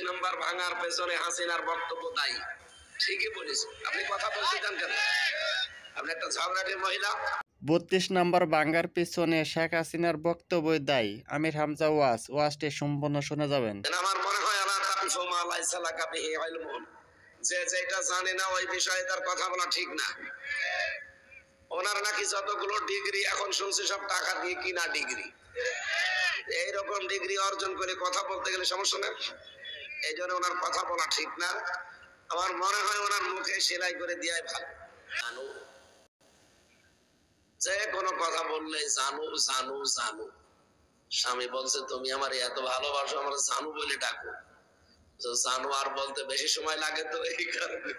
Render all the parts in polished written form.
নম্বর ভাঙার পেছনে হাসিনার বক্তব্য দায়ী। ঠিকই বলেছে। আপনি কথা বলছেন কেন? আপনি একটা ঝগড়াটে মহিলা। ৩২ নম্বর ভাঙার পিছনে শেখ হাসিনার বক্তব্য দায়ী। আমির হামজা ওয়াজটি সম্পূর্ণ শুনে যাবেন। আমার মনে হয় আলা তাকফু মা লাইসা লাকা বিহি ইলমুন, যে যেটা জানে না ওই বিষয়ে তার কথা বলা ঠিক না। ওনার নাকি যতগুলো ডিগ্রি এখন শুনছি সব টাকা দিয়ে কিনা ডিগ্রি। এইরকম ডিগ্রি অর্জন করে কথা বলতে গেলে সমস্যা নেই। এই জন্য ওনার কথা বলা ঠিক না। আমার মনে হয় ওনার মুখে সেলাই করে দেওয়াই ভালো। জানু, যে কোনো কথা বললে জানু জানু জানু। স্বামী বলছে তুমি আমার এত ভালোবাসো, আমার জানু বলে ডাকো। জানু আর বলতে বেশি সময় লাগে তো এই কারণে।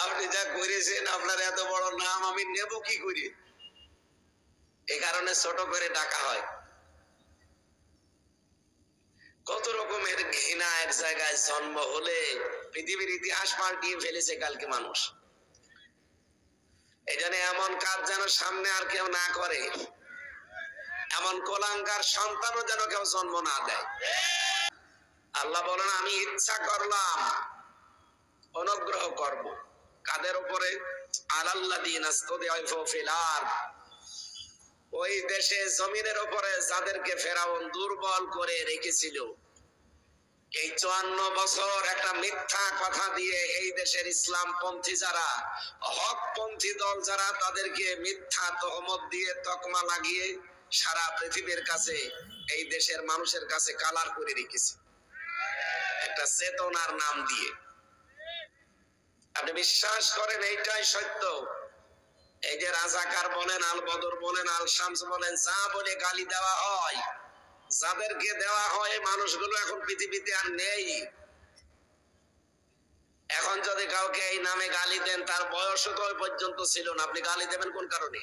আপনি যা করেছেন, আপনার এত বড় নাম আমি নেব কি করে? এই কারণে ছোট করে ডাকা হয়। কত রকমের ঘৃণা এক জায়গায় জন্ম হলে পৃথিবীর ইতিহাস পাল্টিয়ে ফেলেছে কালকে মানুষ। এই জন্য এমন কাজ যেন সামনে আর কেউ না করে, এমন কোলাঙ্গার সন্তানও যেন কেউ জন্ম না দেয়। আল্লাহ বলেন আমি ইচ্ছা করলাম অনুগ্রহ করব কাদের উপরে? আলাল্লাযীনা ইসতুদঈফু ফিল আরদ, ওই দেশে জমিনের উপরে যাদেরকে ফেরাউন দুর্বল করে রেখেছিল। এই 54 বছর একটা মিথ্যা কথা দিয়ে এই দেশের ইসলাম পন্থী যারা, হক পন্থী দল যারা, তাদেরকে মিথ্যা তহমত দিয়ে তকমা লাগিয়ে সারা পৃথিবীর কাছে, এই দেশের মানুষের কাছে কালার করে রেখেছে একটা চেতনার নাম দিয়ে। আপনি বিশ্বাস করেন এইটাই সত্য? এই যে রাজাকার বলেন, আল বদর বলেন, আল শামস বলেন, যা বলে গালি দেওয়া হয়, যাদেরকে দেওয়া হয় মানুষগুলো এখন পৃথিবীতে আর নেই। এখন যদি কাউকে এই নামে গালি দেন, তার বয়সও তো ওই পর্যন্ত ছিল না, আপনি গালি দেবেন কোন কারণে?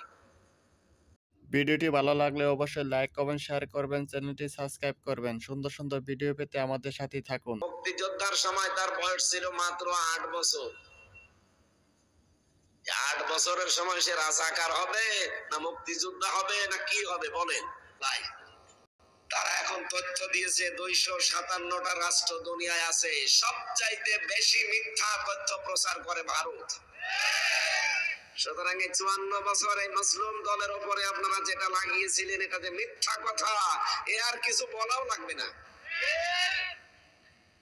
ভিডিওটি ভালো লাগলে অবশ্যই লাইক কমেন্ট শেয়ার করবেন, চ্যানেলটি সাবস্ক্রাইব করবেন। সুন্দর সুন্দর ভিডিও পেতে আমাদের সাথেই থাকুন। মুক্তিযোদ্ধার সময় তার বয়স ছিল মাত্র 8 বছর। 8 বছরের সময় সে রাজাকার হবে না মুক্তিযোদ্ধা হবে না কি হবে বলেন ভাই? তারা এখন তথ্য দিয়েছে 257টা রাষ্ট্র দুনিয়ায় আছে, সবচাইতে বেশি মিথ্যা তথ্য প্রচার করে ভারত। সুতরাং এই 54 বছর এই মুসলিম দলের উপরে আপনারা যেটা লাগিয়েছিলেন, এটা যে মিথ্যা কথা, এ আর কিছু বলাও লাগবে না।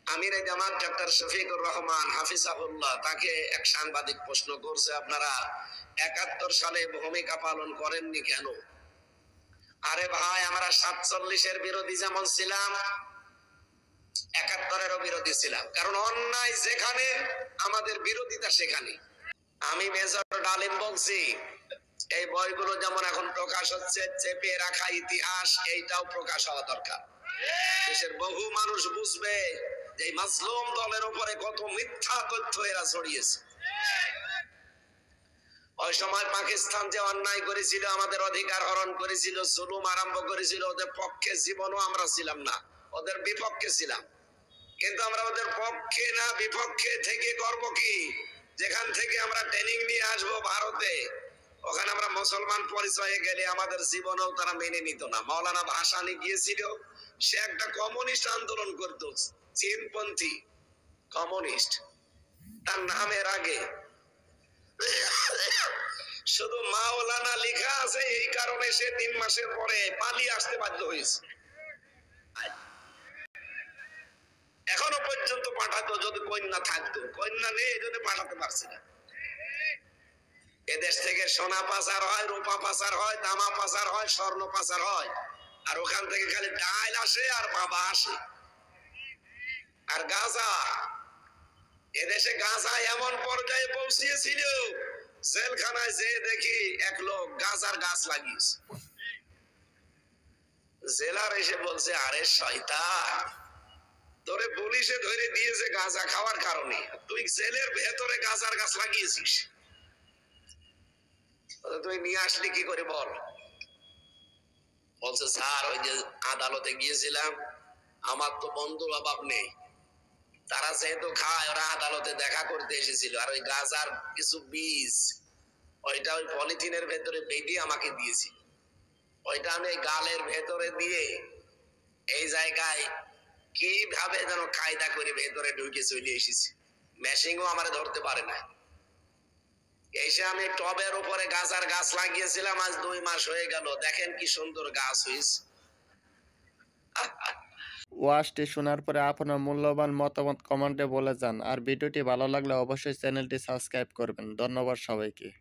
আমির জামাত ডক্টর শফিকুর রহমান হাফিজাহুল্লাহ, তাকে এক সাংবাদিক প্রশ্ন করছে, আপনারা 71 সালে ভূমিকা পালন করেননি কেন? আরে ভাই, আমরা 47-এর বিরোধী যেমন ছিলাম, 71-এরও বিরোধী ছিলাম, কারণ অন্যায় যেখানে আমাদের বিরোধিতা সেখানে। আমি মেজর ডালিম বলছি, এই বইগুলো যেমন এখন প্রকাশ হচ্ছে, চেপে রাখা ইতিহাস, এইটাও প্রকাশ হওয়া দরকার। দেশের বহু মানুষ বুঝবে যে মাজলুম দলের উপরে কত মিথ্যা তথ্য এরা ছড়িয়েছে। ওই সময় পাকিস্তান যে অন্যায় করেছিল, আমাদের অধিকার হরণ করেছিল, জুলুম আরম্ভ করেছিল, ওদের পক্ষে জীবনও আমরা ছিলাম না, ওদের বিপক্ষে ছিলাম। কিন্তু আমরা ওদের পক্ষে না বিপক্ষে থেকে করব কি? যেখান থেকে আমরা ট্রেনিং নিয়ে আসবো ভারতে, ওখানে আমরা মুসলমান পরিচয়ে গেলে আমাদের জীবনেও তারা মেনে নিত না। মাওলানা ভাসানী গিয়েছিল, সে একটা কমিউনিস্ট আন্দোলন করত, চীনপন্থী কমিউনিস্ট। তার নামের আগে শুধু মাওলানা লেখা আছে, এই কারণে সে 3 মাসের পরে পালিয়ে আসতে বাধ্য হয়েছে। এখনো পর্যন্ত পাঠাতো যদি কন্যা থাকতো, কন্যা নেই, এই জন্য পাঠাতে পারছি না। এদেশ থেকে সোনা পাচার হয়, রূপা পাচার হয়, তামা পাচার হয়, স্বর্ণ পাচার হয়, আর ওখান থেকে খালি ডাল আসে আর বাবা আসে। আর গাঁজা, এদেশে গাঁজা এমন পর্যায়ে পৌঁছিয়েছিল, জেলখানায় যে দেখি এক লোক গাঁজার গাছ লাগিয়েছে। জেলার এসে বলছে, আরে শয়তান, তোরে পুলিশে ধরে দিয়েছে গাঁজা খাওয়ার কারণে, তুই জেলের ভেতরে গাঁজার গাছ লাগিয়েছিস, তুই নিয়ে আসলি কি করে বল? বলছে স্যার, ওই যে আদালতে গিয়েছিলাম, আমার তো বন্ধুর অভাব নেই, তারা যেহেতু খায়, ওরা আদালতে দেখা করতে এসেছিল, আর ওই গাঁজার কিছু বীজ ওইটা ওই পলিথিনের ভেতরে বেঁধে আমাকে দিয়েছিল, ওইটা আমি গালের ভেতরে দিয়ে এই জায়গায় কিভাবে যেন কায়দা করে ভেতরে ঢুকে চলে এসেছি, মেশিনও আমার ধরতে পারে না। এসে আমি টবের উপরে গাছার গাছ লাগিয়েছিলাম, আজ 2 মাস হয়ে গেল, দেখেন কি সুন্দর গাছ হয়েছে। ওয়াজটি শোনার পরে আপনার মূল্যবান মতামত কমেন্টে বলে যান। আর ভিডিওটি ভালো লাগলে অবশ্যই চ্যানেলটি সাবস্ক্রাইব করবেন। ধন্যবাদ সবাইকে।